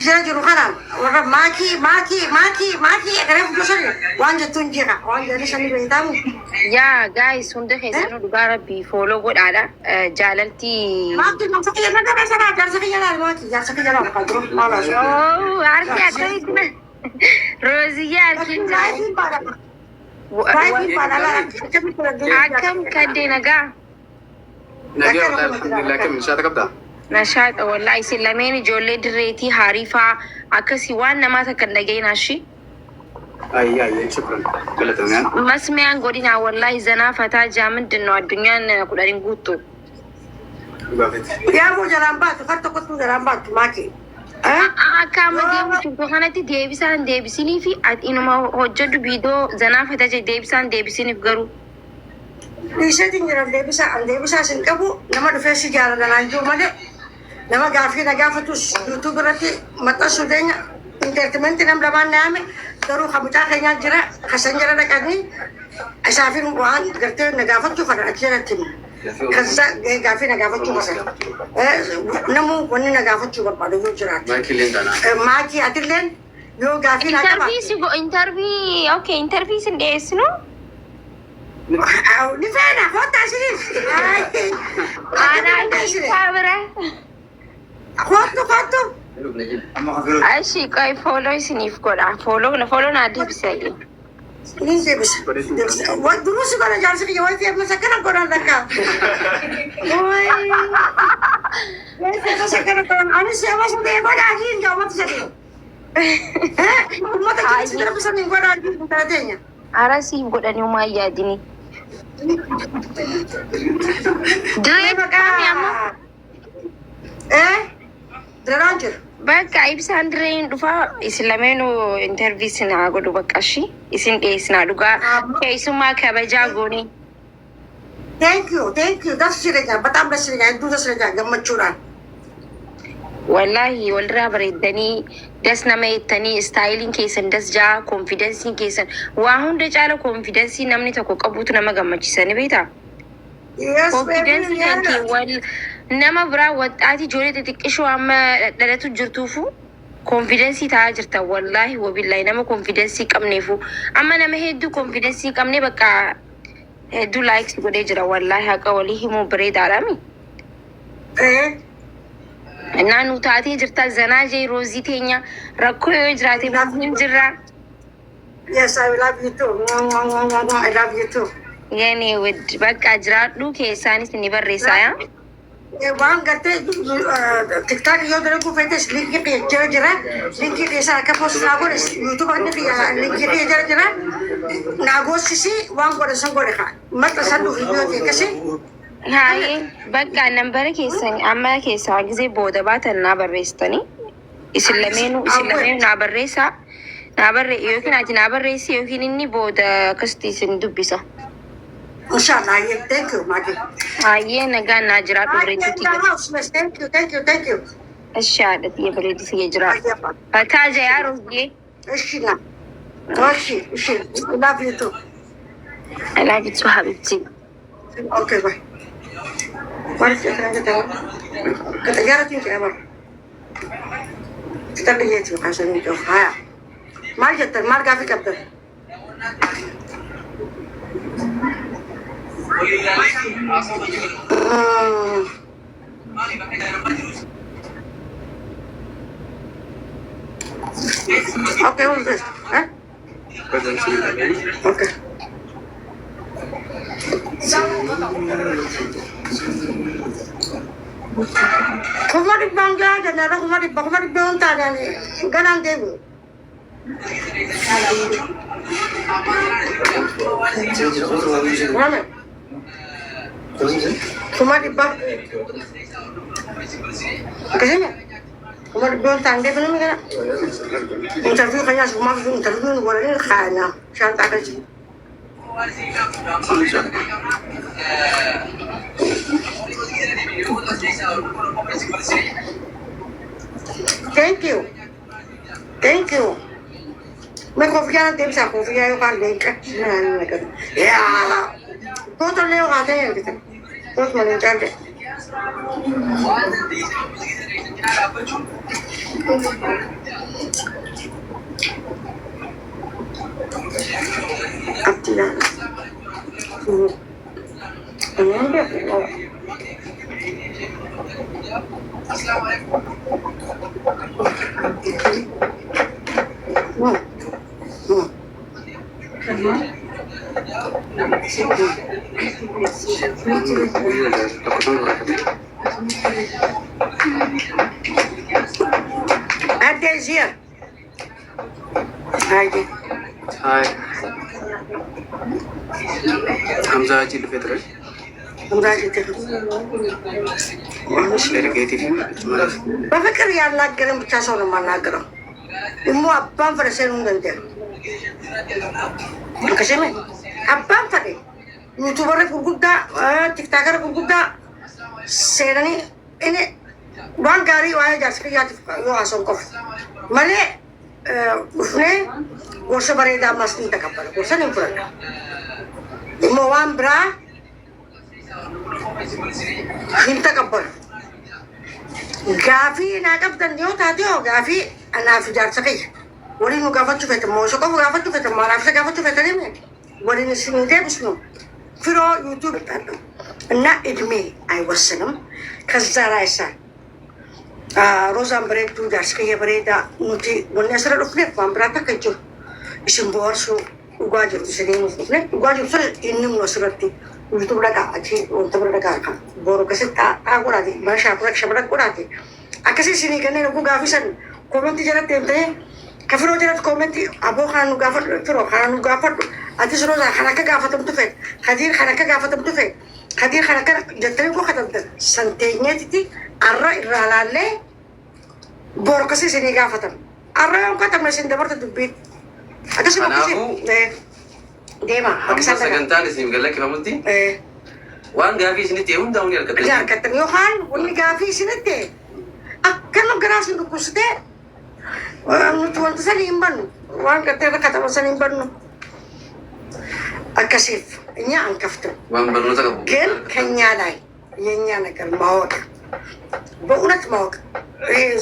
جرو خلال ورب ماكي أقرب جسر وانجا تنجيها وانجا لساني بيتامو يا جايز هندي خيسانو دقارة بيفولو قد على جالتي ماكي نمسكي نجا بسنا جالسكي جلال ماكي جالسكي جلال قدرو ما لازم أوه عارفة أكيد روزية أكيد رايفين بالا أكم كدي نجا نجا والله الحمد لله كم نشاطك أبدا نشاط والله سلامين جولي دريتي حريفة أكسي وانا ما تكن ناشي أي شكرا قلت مسمعن قولنا والله زنا فتا جامن دنو الدنيا كلارين قوتو يا مو جرامبات خرطة كتو جرامبات ماكي كما ديم تبغى خانتي ديبسيني في إنما هجد بيدو زنا فتا جي ديبسيني بقرو bisa tinggal ande bisa singkabu nama defensi jalan dan anjur mana nama gafi na gafa tu YouTube berarti mata sudahnya entertainment nam laman name baru kamu tak kayaknya jera kasan jera nak ani asafin buan gerti na gafa tu kada akhirnya tim kasa gafi na gafa tu kasa namu wani na gafa tu berpadu jera maki atilen yo gafi na gafa interview okay interview sendiri no Di sana, kota sini. Ana sabra. Kota. Ashi kai follow sinif kola. Follow na di bisa ye. Ini sih bisa. Wah dulu sih kalau jalan sini jauh dia masa kan koran laka. Oi. Masa kan koran. Ani siapa sih dia pada akhir kau mati sini. Mau tak kita sudah bisa nih koran di tadanya. Ara sih buat ani umay ya dini. Dre kami amma. Dranjur. Baka ibsan Dre dufa islamenu interview sina godu bakashi isin sina duga kaisuma kabaja goni. Thank you. Das sirnya, betam das sirnya, itu das sirnya, gemacuran. Wallahi walra baridani das nama itani styling kesan das ja confidence kesan wa hunda jala confidence namni ta ko qabutu nama gammachisani beta Yes, confidence kanki wal nama bra wadati jore ta tikishu amma dalatu jirtufu confidence ta jirta wallahi wa billahi nama confidence kamnefu amma nama heddu confidence kamne baka heddu likes gode jira wallahi haqa walihi mo bare darami nanu taatee jirta zanaa jee roozii teenya rakkoo yoo jiraate baasniin jirra. Yes, I love you too. I love you too. Yani bakka jiraadhu keessaanis ni barreessaa yaa. Waan gartee tiktok yoo dalagu feetes linkii qeechee jira. Linkii keessa akka poostaa godhe yuutuub inni linkii qeechee jira. Naa goosisi waan godhe san godhe kaa. Mata san dhufi yoo ta'e kasi. Hayi bakka nambara keessan amma keessaa gisee booda baatan naa barreessitanii isin lameenu naa barreessaa yookiin ati naa barreessi yookiin inni booda akkasitti isin dubbisa. Inshallah, thank you, Maggie. Hayyee nagaan naa jiraadhu bareeduuti. Thank you. Ishi haadhati bareedisi jiraadhu. Fataaja yaa roogee. Ishi na. Ishi. I love you too. I love you too, Habibti. Okay, bye. Mari kita jalan tinggi apa? Kita lihat sih kasih ni tu. Haya. Mari kita, mari kafe kapten. Okay, udah. Okay. Kumari bangga dan ada kumari bangga ni ganang debu. Mana? Kumari bang. Kesana? Kumari bangga debu ni kan? Interview kaya semua interview ni boleh ni kaya. Siapa tak kerja? Thank you. मैं कॉफिया ना देव सा कॉफिया यो काल देख या तो ले आते हैं कितने तो मने चल Abdilah. Ada Zia. Haydi. Hai. Hamza Jil Fitri. Hamza Jil. Delegated. በፍቅር ያናገረን ብቻ ሰው ነው የማናገረው። ደግሞ አባን ፈረሰን እንደንተ ከሰመ አባን ፈሬ ዩቲዩበር ጉርጉዳ ቲክቶከር ጉርጉዳ ሴረኒ እኔ ዋን ጋሪ ዋይ ጃስክያት ያሰን ቆፍ ማለ ኡፍኔ ወርሰ በሬዳ ማስን ተቀበለ ወርሰን እንፍረዳ ሞዋን ብራ ይንተቀበለ ጋፊ ናቀብተን ዲዮ ታዲዮ ጋፊ አናፍ ጃርሰከይ ወሪኑ ጋፈቹ ፈተ ሞሾቆ ጋፈቹ ፈተ ማራፍሰ ጋፈቹ ፈተ ለምን ወሪኑ ሲንዴ ብስኑ ፍሮ ዩቲዩብ እና እድሜ አይወስንም። ከዛ ራይሳ ሮዛን በሬዱ ጃርስከየ በሬዳ ኑቲ ወነ ስረ ዱፍኔ ባምብራታ ከጁ እሽን ቦርሱ ጓጅ ሲኔሙ ዱፍኔ ጓጅ ሱ ኢንም ወስረቲ ዩቱብ ለካ አቺ ወንተ ብረካ ቦሮ ከሰጣ አጎራቲ ባሻ ብረክ ሸብረክ ጎራቲ አከሲ ሲኒ ከነ ነው ጋፊሰን ኮሜንት ጀረት እንተ ከፍሮ ጀረት ኮሜንት አቦ ካኑ ጋፈር ፍሮ ካኑ ጋፈር አዲስ ሮዛ ሐረከ ጋፈተም ትፈት ኸዲር ሐረከ ጋፈተም ትፈት ኸዲር ሐረከ ጀተሪ ኮ ከተምተ ሰንቴኘቲ አራ ይራላለ ቦሮ ከሲ ሲኒ ጋፈተም አራ እንኳን ተመሰን ደበርተ ዱቢት አከሲ ወከሲ deema Hamza sagantaan isin galak famutti. Waan gaafii isinitti hundaa'uun harkatti. Harkatti yookaan wanni gaafii isinitti akkana garaa isin dhukkubsite nuti wanta sanii hin bannu waan gartee rakkatama sanii hin bannu akkasiif እኛ አንከፍትም። Waan barnoota qabu. ግን ከኛ ላይ የኛ ነገር ማወቅ በእውነት ማወቅ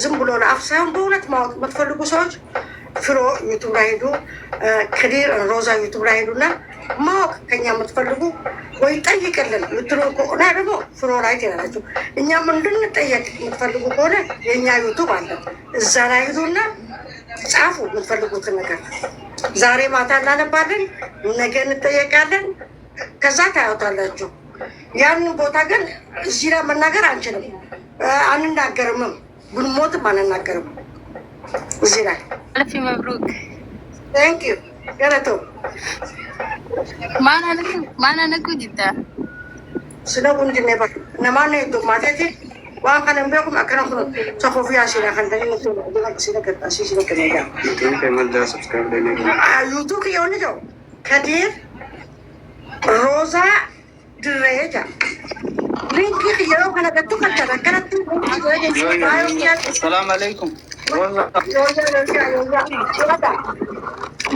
ዝም ብሎ ለአፍ ሳይሆን በእውነት ማወቅ የምትፈልጉ ሰዎች ፍሮ ዩቱብ ላይ ሄዱ፣ ክዲር ሮዛ ዩቱብ ላይ ሄዱና ማወቅ ከኛ የምትፈልጉ ወይ ጠይቅልን የምትሉ ከሆነ ደግሞ ፍሮ ላይ ትላላችሁ። እኛም እንድንጠየቅ የምትፈልጉ ከሆነ የእኛ ዩቱብ አለ፣ እዛ ላይ ሄዱና ጻፉ የምትፈልጉትን ነገር። ዛሬ ማታ እናነባለን፣ ነገ እንጠየቃለን፣ ከዛ ታያውታላችሁ። ያንን ቦታ ግን እዚህ ላይ መናገር አንችልም፣ አንናገርምም፣ ብንሞትም አንናገርም እዚህ ላይ። ألف مبروك. ثانك يو ገለቶ ما أنا نكو جدا. ስለ ወንድ ነበር ነማነ ይቶ ማተቴ ዋን ከነም በኩም አከና ኩ ሶፎፊያ ሲላ ከንደኝ ነው ነው ሲላ ከታ ሲላ ከነጋ Channel da subscribe dene. ዩቱብ የሆነ ነው ከዲር ሮዛ ድሬጃ ሊንክ ይሄው ከነገቱ ከተረከረቱ السلام عليكم.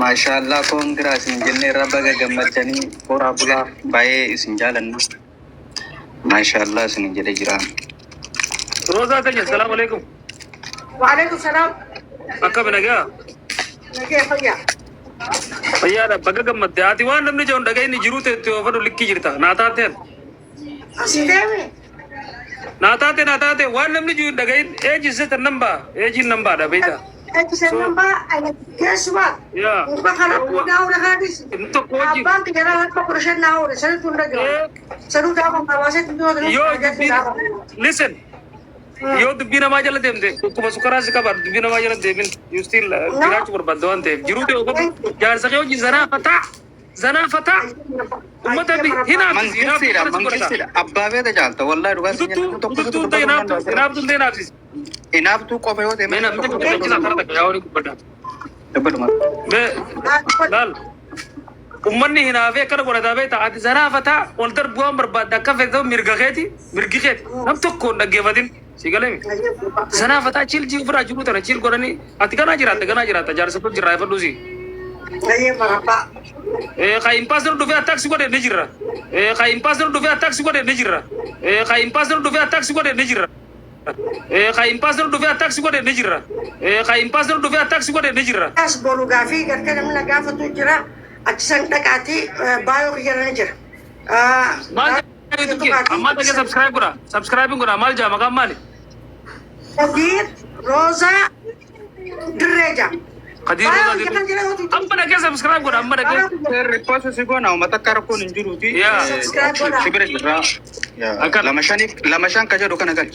ማሻአላ ኮንግራስ እንጀኔ ረበገ ገመቸኒ ሆራ ቡላ ባዬ እስንጃለን ማሻአላ ስንጀለ ጅራ रोजा तक अस्सलाम वालेकुम वालेकुम सलाम अक्का बनगा नगे भैया भैया बगा गम्मत आती वान नमने जो डगई नि जिरू ते तो फडो लिखी जिरता नाताते असीदेवी नाताते वान नमने जो डगई एज इज्जत नंबर एज नंबर दा बेटा Ito sa namba, ay guess what? Yeah. Kung baka na ako nakadis. Into koji Abang, tigarahan pa ko siya na ako. Saan ito na gawin? Saan ito ako mawasit ito? yo listen yo dubina majala demde ko sukara se kabar dubina majala demin you still dirach por badon de jiru te ko jar sakyo ji zana fata ummata bi hina መንግስት አባቤ ተጃልተ ወላሂ ዱጋ tu te inab tu de nafsi ኢናብቱ ቆፈ ሆቴ mena mte ko kila karata ka yawni kubada ደበድማ me lal ummanni hina ave kar gora dabe ta ad zana fata olter buam barbada ka fe do mirga kheti nam to ko nage vadin sigalemi zana fata chil ji fura juru tara chil gorani atikana jirata jar sapul jirai fadusi Ayo, marapa. ka impasar do ve taxi ko de nejira ka impasar do ve taxi ko de nejira ka impasar do ve taxi ko de nejira Kain pasar dufe taksi gode ne jirra. Kain pasar dufe taksi gode ne jirra. As boru gafi gartee namni gaafatu jira achisan dhaqaati baayoo kiyyaran jira. Mal amma take subscribe gora. Subscribing gora mal jama kam mali. Kadir Rosa Dirreja. Kadir Baayoo Rosa kiyyaran jira hotu. amma take subscribe gora amma take. Reposo si gona mata karakon injuruti. Ya. Subscribe godha. Sibire jirra. Ya. Lamashan kaja do kana gal.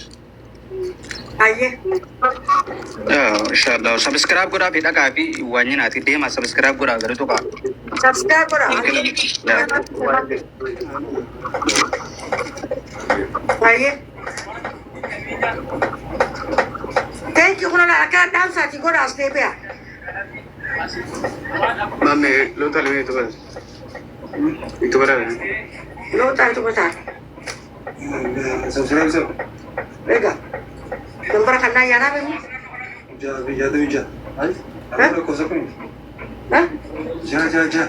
Ayyee. Ya, inshallah. Subscribe gora fi daga fi wani na ti dema subscribe gora gari to ka. Subscribe godha. Ya. Ayyee. Thank you kuna la akka dansa ti godha as deebi'a. Mame, lo tale itu kan. Itu berapa? Loo taal tu gotaa. Subscribe sir. Egaa. Nambara kan naa yaadaa beeknu. Jatuh. Ay, Hah? ada kosa pun. Hah? Ja.